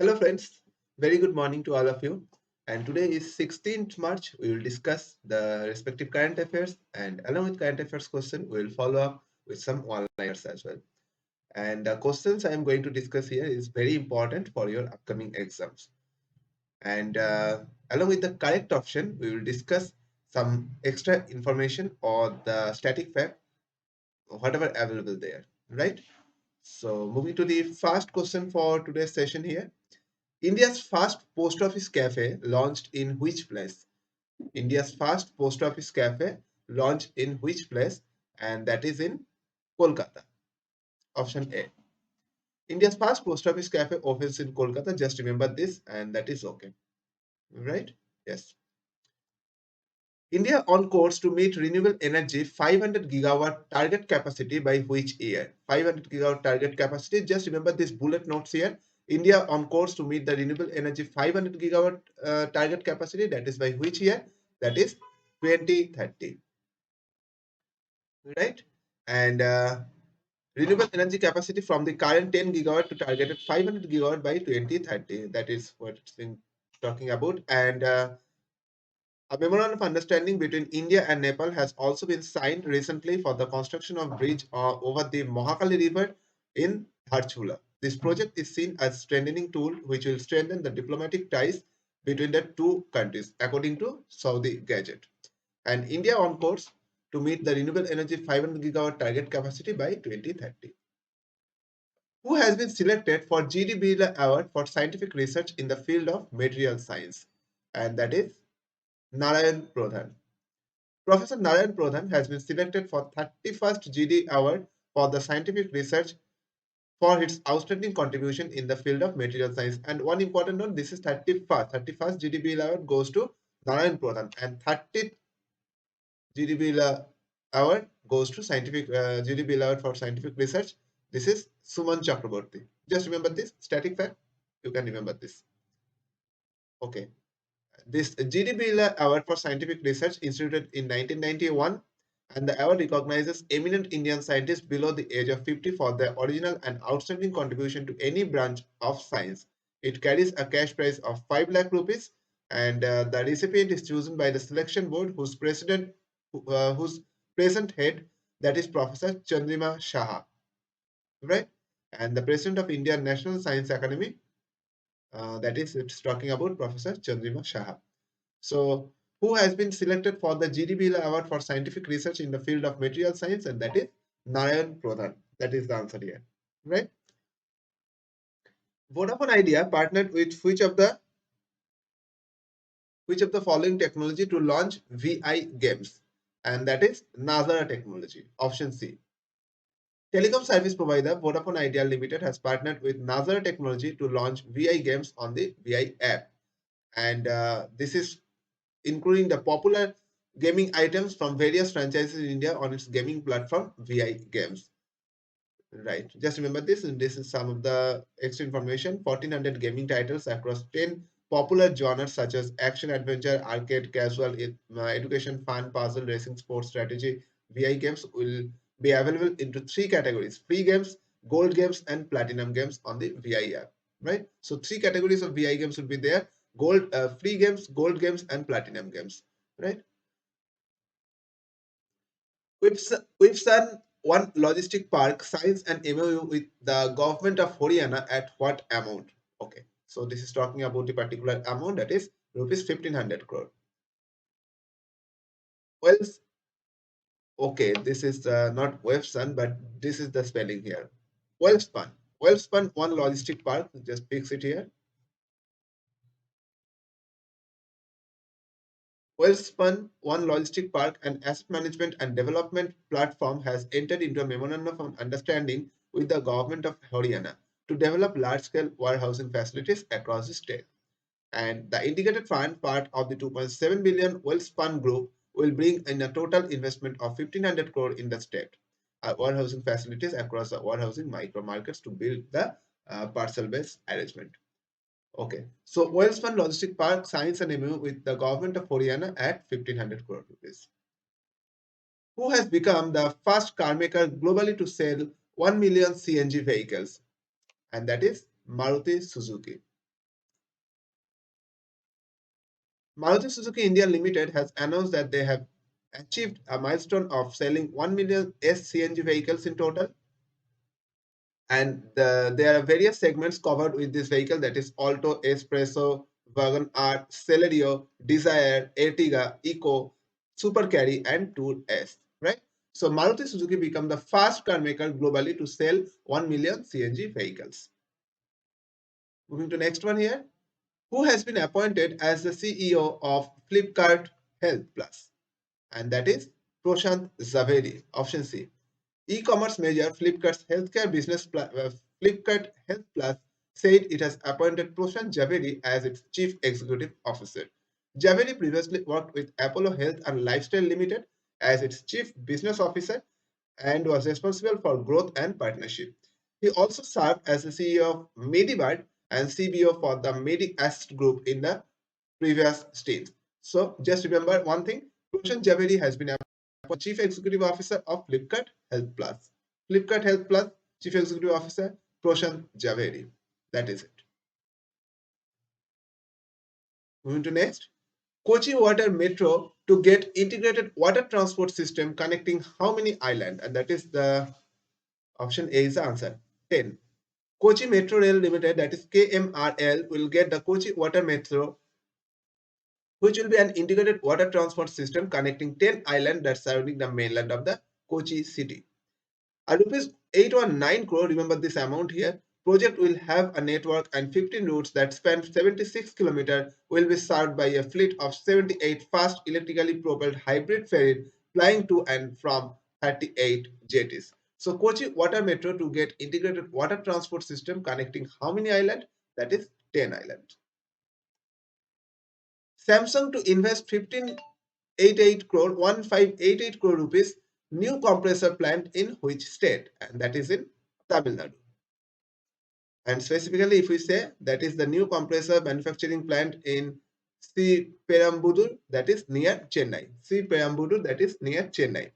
Hello friends, very good morning to all of you. And today is 16th March. We will discuss the respective current affairs, and along with current affairs question, we will follow up with some one-liners as well. And the questions I am going to discuss here is very important for your upcoming exams. And along with the correct option, we will discuss some extra information or the static fact, whatever available there, right? So moving to the first question for today's session here. India's first post office cafe launched in which place? India's first post office cafe launched in which place? And that is in Kolkata. Option A. India's first post office cafe opens in Kolkata. Just remember this, and that is okay. Right? Yes. India on course to meet renewable energy 500 gigawatt target capacity by which year? 500 gigawatt target capacity. Just remember this bullet notes here. India on course to meet the renewable energy 500 gigawatt target capacity. That is by which year? That is 2030. Right? And renewable energy capacity from the current 10 gigawatt to targeted 500 gigawatt by 2030. That is what it's been talking about. And a memorandum of understanding between India and Nepal has also been signed recently for the construction of bridge over the Mohakali River in Dharchula. This project is seen as strengthening tool which will strengthen the diplomatic ties between the two countries, according to Saudi Gazette. And India on course to meet the renewable energy 500 gigawatt target capacity by 2030. Who has been selected for gdpr award for scientific research in the field of material science? And that is Narayan Pradhan. Professor Narayan Pradhan has been selected for 31st GD Award for the scientific research for its outstanding contribution in the field of material science. And one important note, this is 31st GDP Award goes to Narayan Pradhan, and 30th GDP Award goes to scientific GDP Award for scientific research. This is Suman Chakraborty. Just remember this static fact. You can remember this. Okay. This GDP Award for Scientific Research instituted in 1991, and the award recognizes eminent Indian scientists below the age of 50 for their original and outstanding contribution to any branch of science. It carries a cash prize of 5 lakh rupees, and the recipient is chosen by the selection board whose present head, that is Professor Chandrima Shaha, right? And the president of Indian National Science Academy, that is, it's talking about Professor Chandrima Shaha. So, who has been selected for the GDP Award for scientific research in the field of material science? And that is Narayan Pradhan. That is the answer here, right? Vodafone Idea partnered with which of the following technology to launch VI games? And that is Nazara technology. Option C. Telecom service provider Vodafone Idea Limited has partnered with Nazara technology to launch VI games on the VI app, and this is including the popular gaming items from various franchises in India on its gaming platform VI Games. Right. Just remember this, and this is some of the extra information. 1400 gaming titles across 10 popular genres such as action, adventure, arcade, casual, education, fun, puzzle, racing, sports, strategy. VI games will be available into three categories: free games, gold games, and platinum games on the VI app. Right. So three categories of VI games will be there: gold, free games, gold games, and platinum games. Right. We've one logistic park signs an MOU with the government of Haryana at what amount? Okay, so this is talking about the particular amount, that is rupees 1500 crore. Well, okay, this is not Websun, but this is the spelling here. Wellspun. Wellspun one logistic park. Just fix it here. Wellspun One Logistic Park, an asset management and development platform, has entered into a memorandum of understanding with the government of Haryana to develop large-scale warehousing facilities across the state. And the indicated fund, part of the 2.7 billion Wellspun Group, will bring in a total investment of 1500 crore in the state warehousing facilities across the warehousing micro markets to build the parcel-based arrangement. Okay, so Wellspun Logistic Park signs an MOU with the government of Haryana at 1500 crore rupees. Who has become the first car maker globally to sell 1 million CNG vehicles? And that is Maruti Suzuki. Maruti Suzuki India Limited has announced that they have achieved a milestone of selling 1 million SCNG vehicles in total, and there are various segments covered with this vehicle, that is Alto, Espresso, Wagon R, Celerio, Desire, Ertiga, Eco, Super Carry, and Tour S. Right. So Maruti Suzuki become the first car maker globally to sell 1 million CNG vehicles. Moving to next one here. Who has been appointed as the CEO of Flipkart Health Plus? And that is Prashant Zaveri. Option C. E-commerce major Flipkart's healthcare business Flipkart Health Plus said it has appointed Prashant Javeri as its chief executive officer. Javeri previously worked with Apollo Health and Lifestyle Limited as its chief business officer and was responsible for growth and partnership. He also served as the CEO of Medibird and CBO for the MediAssist Group in the previous stage. So just remember one thing, Prashant Javeri has been appointed Chief Executive Officer of Flipkart Health Plus. Flipkart Health Plus Chief Executive Officer Prashant Javeri. That is it. Moving to next. Kochi Water Metro to get integrated water transport system connecting how many islands? And that is the option A is the answer. 10. Kochi Metro Rail Limited, that is KMRL, will get the Kochi Water Metro, which will be an integrated water transport system connecting 10 islands that surrounding the mainland of the Kochi city. A rupees 819 crore, remember this amount here, project will have a network and 15 routes that span 76 kilometers, will be served by a fleet of 78 fast electrically propelled hybrid ferries plying to and from 38 jetties. So Kochi Water Metro to get integrated water transport system connecting how many islands? That is 10 islands. Samsung to invest 1588 crore 1588 crore rupees new compressor plant in which state? And that is in Tamil Nadu. And specifically, if we say that is the new compressor manufacturing plant in C. Perambudur, that is near Chennai. C. Perambudur, that is near Chennai.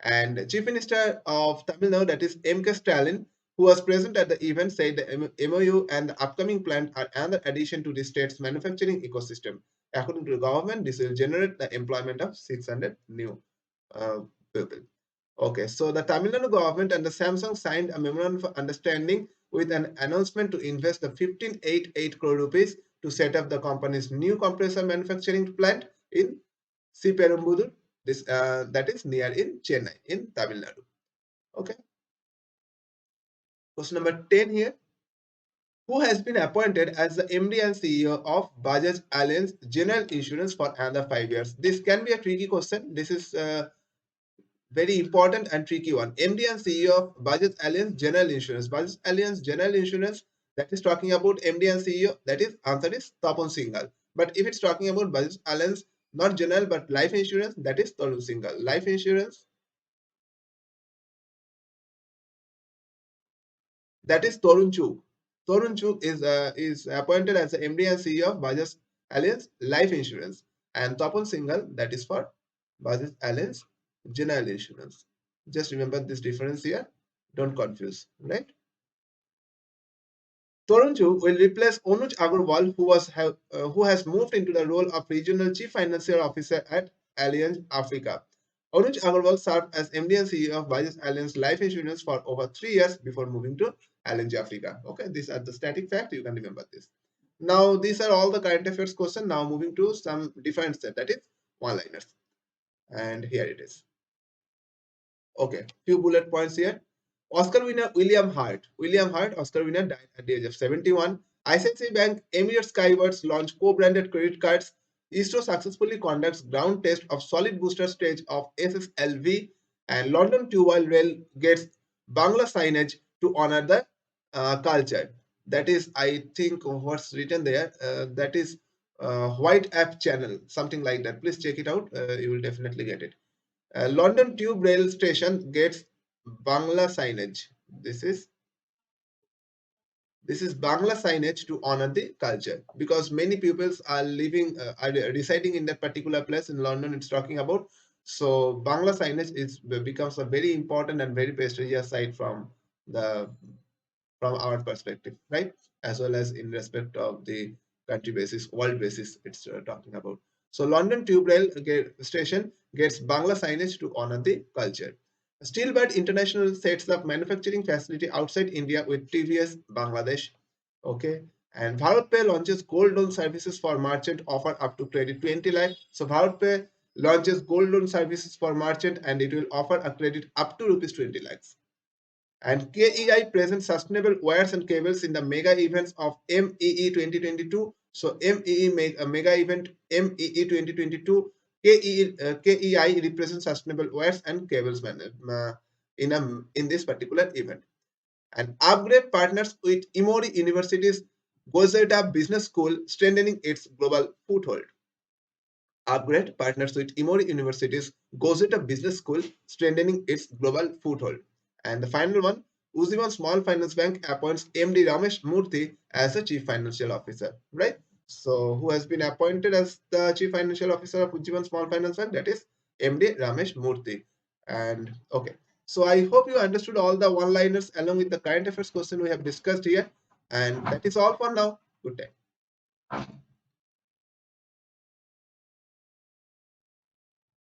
And Chief Minister of Tamil Nadu, that is M.K. Stalin, who was present at the event, said the MOU and the upcoming plant are another addition to the state's manufacturing ecosystem. According to the government, this will generate the employment of 600 new uh, people. Okay, so the Tamil Nadu government and the Samsung signed a memorandum of understanding with an announcement to invest the 1588 crore rupees to set up the company's new compressor manufacturing plant in C. Perumbudur. This that is near in Chennai in Tamil Nadu. Okay. Question number 10 here. Who has been appointed as the MD and CEO of Bajaj Allianz General Insurance for another 5 years? This can be a tricky question. This is very important and tricky one. MD and CEO of Bajaj Allianz General Insurance. Bajaj Allianz General Insurance, that is talking about MD and CEO, that is answer is Tapan Singhal. But if it's talking about Bajaj Allianz, not general but life insurance, that is Tarun Singhal. Life insurance, that is Torun Chug. Torun Chug is appointed as the MD and CEO of Bajaj Allianz Life Insurance, and Tapan Singhal, that is for Bajaj Allianz General Insurance. Just remember this difference here. Don't confuse, right? Toronto will replace Anuj Agarwal, who has moved into the role of Regional Chief Financial Officer at Allianz Africa. Anuj Agarwal served as MD and CEO of Bajaj Allianz Life Insurance for over 3 years before moving to Allianz Africa. Okay, these are the static facts. You can remember this. Now, these are all the current affairs questions. Now, moving to some defined set, that is one-liners. And here it is. Okay, few bullet points here. Oscar winner William Hart. William Hart, Oscar winner, died at the age of 71. ICICI Bank Emirates Skywards launch co-branded credit cards. ISRO successfully conducts ground test of solid booster stage of SSLV. And London Tube Rail gets Bangla signage to honor the culture. That is, I think, what's written there. That is White App Channel, something like that. Please check it out. You will definitely get it. London Tube Rail Station gets Bangla signage. This is Bangla signage to honor the culture, because many pupils are living are residing in that particular place in London. It's talking about, so Bangla signage is becomes a very important and very prestigious site from the from our perspective, right? As well as in respect of the country basis, world basis, it's talking about. So London Tube Rail Station gets Bangla signage to honor the culture. Steelbird International sets up manufacturing facility outside India with TVS Bangladesh. Okay. And Bharat Pay launches gold loan services for merchant offer up to credit 20 lakh. So Bharat Pay launches gold loan services for merchant and it will offer a credit up to rupees 20 lakhs. And KEI presents sustainable wires and cables in the mega events of MEE 2022. So MEE make a mega event MEE 2022. KEI represents sustainable wires and cables in this particular event. And upgrade partners with Emory University's Gozeta Business School, strengthening its global foothold. Upgrade partners with Emory University's Gozeta Business School, strengthening its global foothold. And the final one, Ujjivan Small Finance Bank appoints MD Ramesh Murthy as the Chief Financial Officer, right? So, who has been appointed as the Chief Financial Officer of Ujjivan Small Finance Bank? That is MD Ramesh Murthy. And okay, so I hope you understood all the one-liners along with the current affairs question we have discussed here. And that is all for now. Good day.